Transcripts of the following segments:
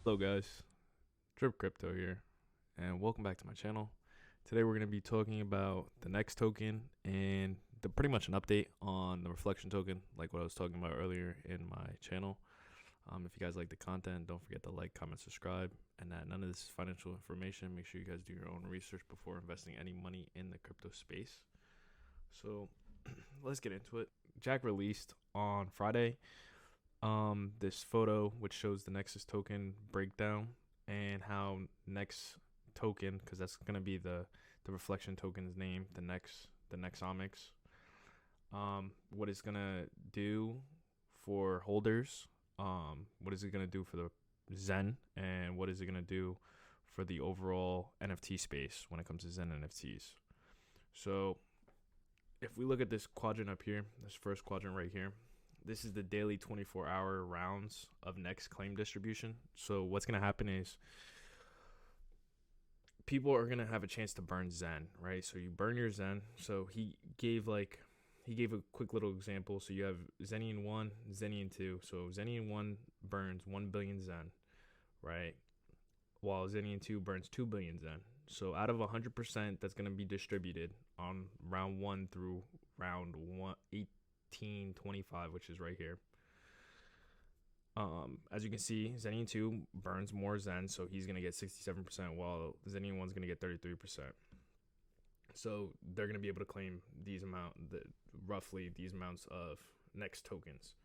Hello guys, Drip Crypto here, and welcome back to my channel. Today we're going to be talking about the Nex token and pretty much an update on the reflection token, like what I was talking about earlier in my channel. If you guys like the content, don't forget to like, comment, subscribe, and that none of this is financial information. Make sure you guys do your own research before investing any money in the crypto space. So let's get into it. Jack released on Friday this photo which shows the Nexus token breakdown and how Nex token, because that's going to be the reflection token's name, the Nexomics, what it's going to do for holders, what is it going to do for the Zen, and what is it going to do for the overall NFT space when it comes to Zen NFTs. So if we look at this quadrant up here, this first quadrant right here, this is the daily 24-hour rounds of Nex claim distribution. So what's going to happen is people are going to have a chance to burn Zen, right? So you burn your Zen. So he gave a quick little example. So you have Zenian 1, Zenian 2. So Zenian 1 burns 1 billion Zen, right? While Zenian 2 burns 2 billion Zen. So out of 100% that's going to be distributed on round 1 through round 1825, which is right here. As you can see, Zenian 2 burns more Zen, so he's going to get 67%, while Zenian 1 is going to get 33%. So they're going to be able to claim roughly these amounts of Nex tokens,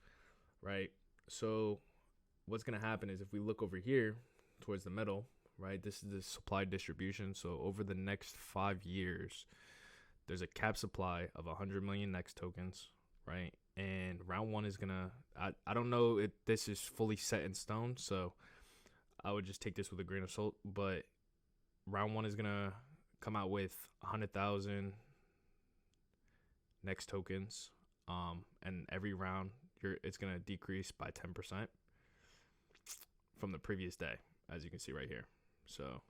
right? So what's going to happen is if we look over here towards the middle, right, this is the supply distribution. So over the next 5 years, there's a cap supply of 100 million Nex tokens, right? And round 1 is gonna, I don't know if this is fully set in stone, so I would just take this with a grain of salt, but round 1 is gonna come out with 100,000 Nex tokens, and every round it's gonna decrease by 10% from the previous day, as you can see right here. So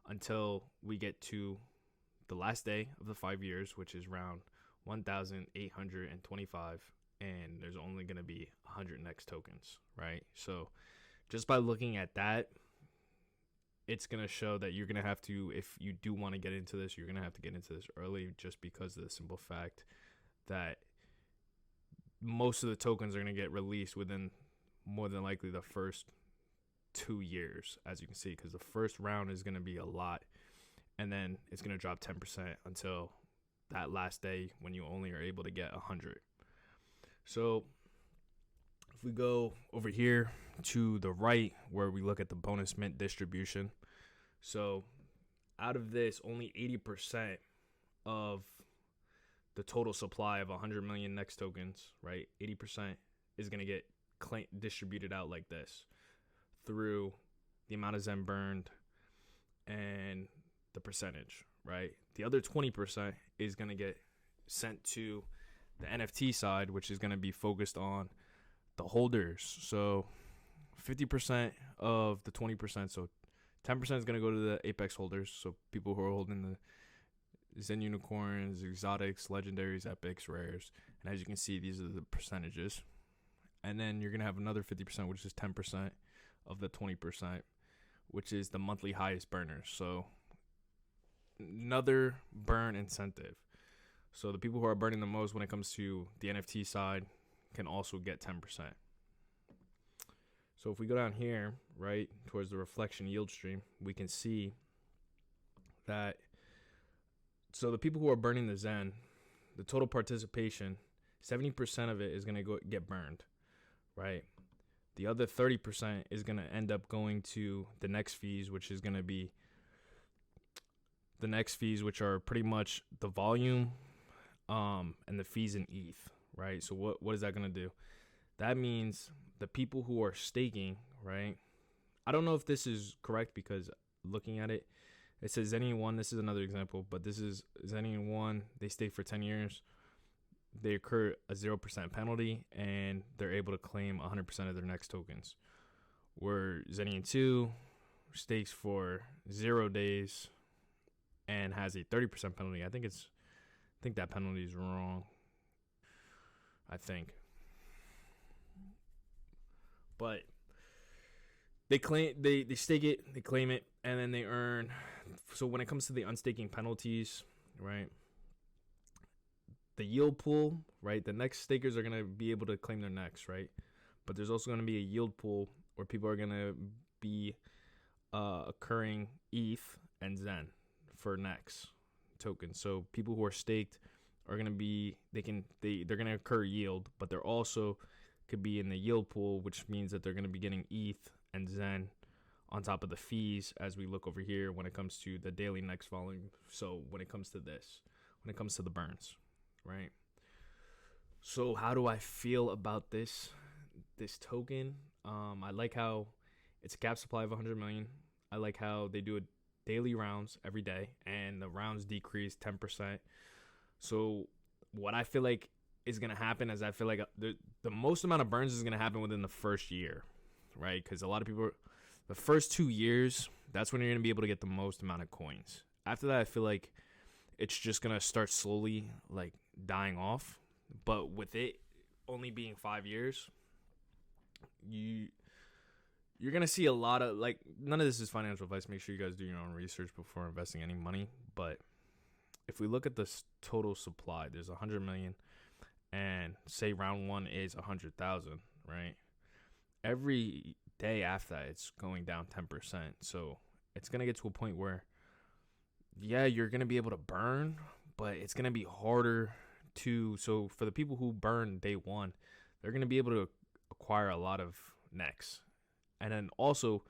until we get to the last day of the 5 years, which is round 1,825, and there's only going to be 100 Nex tokens, right? So just by looking at that, it's going to show that you're going to have to, if you do want to get into this, you're going to have to get into this early, just because of the simple fact that most of the tokens are going to get released within more than likely the first 2 years, as you can see, because the first round is going to be a lot, and then it's going to drop 10% until that last day when you only are able to get 100. So if we go over here to the right where we look at the bonus mint distribution, so out of this, only 80% of the total supply of 100 million Nex tokens, right, 80% is going to get distributed out like this through the amount of Zen burned and the percentage, right? The other 20% is going to get sent to the NFT side, which is going to be focused on the holders. So 50% of the 20%, so 10% is going to go to the Apex holders, so people who are holding the Zen unicorns, exotics, legendaries, epics, rares. And as you can see, these are the percentages. And then you're going to have another 50%, which is 10% of the 20%, which is the monthly highest burners. So another burn incentive. So the people who are burning the most when it comes to the NFT side can also get 10%. So if we go down here, right, towards the reflection yield stream, we can see that, so the people who are burning the Zen, the total participation, 70% of it is going to get burned, right? The other 30% is going to end up going to the Nex fees, which is going to be the Nex fees, which are pretty much the volume and the fees in ETH, right? So what is that going to do? That means the people who are staking, right? I don't know if this is correct, because looking at it, it says Zenian 1, this is another example, but this is Zenian 1, they stake for 10 years. They incur a 0% penalty, and they're able to claim 100% of their Nex tokens. Where Zenian 2 stakes for 0 days and has a 30% penalty. I think that penalty is wrong. I think. But they stake it, they claim it, and then they earn. So when it comes to the unstaking penalties, right? The yield pool, right? The next stakers are gonna be able to claim their Nex, right? But there's also gonna be a yield pool where people are gonna be occurring ETH and Zen for Nex tokens. So people who are staked are gonna be they're gonna occur yield, but they're also could be in the yield pool, which means that they're gonna be getting ETH and Zen on top of the fees as we look over here when it comes to the daily Nex volume. So when it comes to when it comes to the burns, right? So how do I feel about this token? I like how it's a cap supply of 100 million. I like how they do it daily rounds every day, and the rounds decrease 10%. So what I feel like is gonna happen is I feel like the most amount of burns is gonna happen within the first year, right? Because a lot of people, the first 2 years, that's when you're gonna be able to get the most amount of coins. After that, I feel like it's just gonna start slowly like dying off. But with it only being 5 years, you're gonna see a lot of, like, none of this is financial advice. Make sure you guys do your own research before investing any money. But if we look at the total supply, there's 100 million, and say round one is 100,000, right? Every day after that, it's going down 10%. So it's gonna get to a point where, yeah, you're gonna be able to burn, but it's gonna be harder to. So for the people who burn day one, they're gonna be able to acquire a lot of Nex. And then also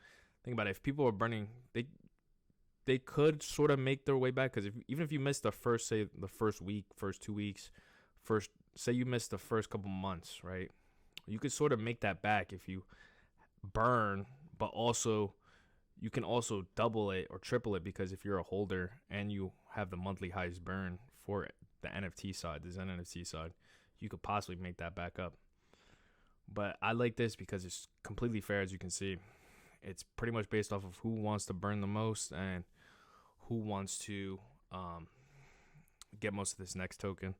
think about it, if people are burning, they could sort of make their way back, because even if you miss the first week, first 2 weeks, say you missed the first couple months, right? You could sort of make that back if you burn, but also you can also double it or triple it, because if you're a holder and you have the monthly highest burn for the NFT side, the Zen NFT side, you could possibly make that back up. But I like this because it's completely fair. As you can see, it's pretty much based off of who wants to burn the most and who wants to get most of this Nex token.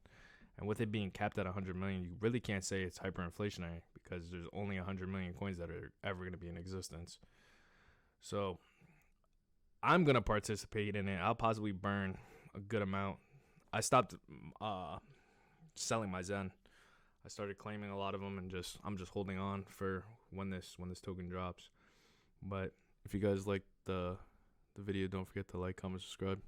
And with it being capped at 100 million, you really can't say it's hyperinflationary, because there's only 100 million coins that are ever going to be in existence. So I'm going to participate in it. I'll possibly burn a good amount. I stopped selling my Zen. I started claiming a lot of them, and I'm just holding on for when this token drops. But if you guys like the video, don't forget to like, comment, subscribe.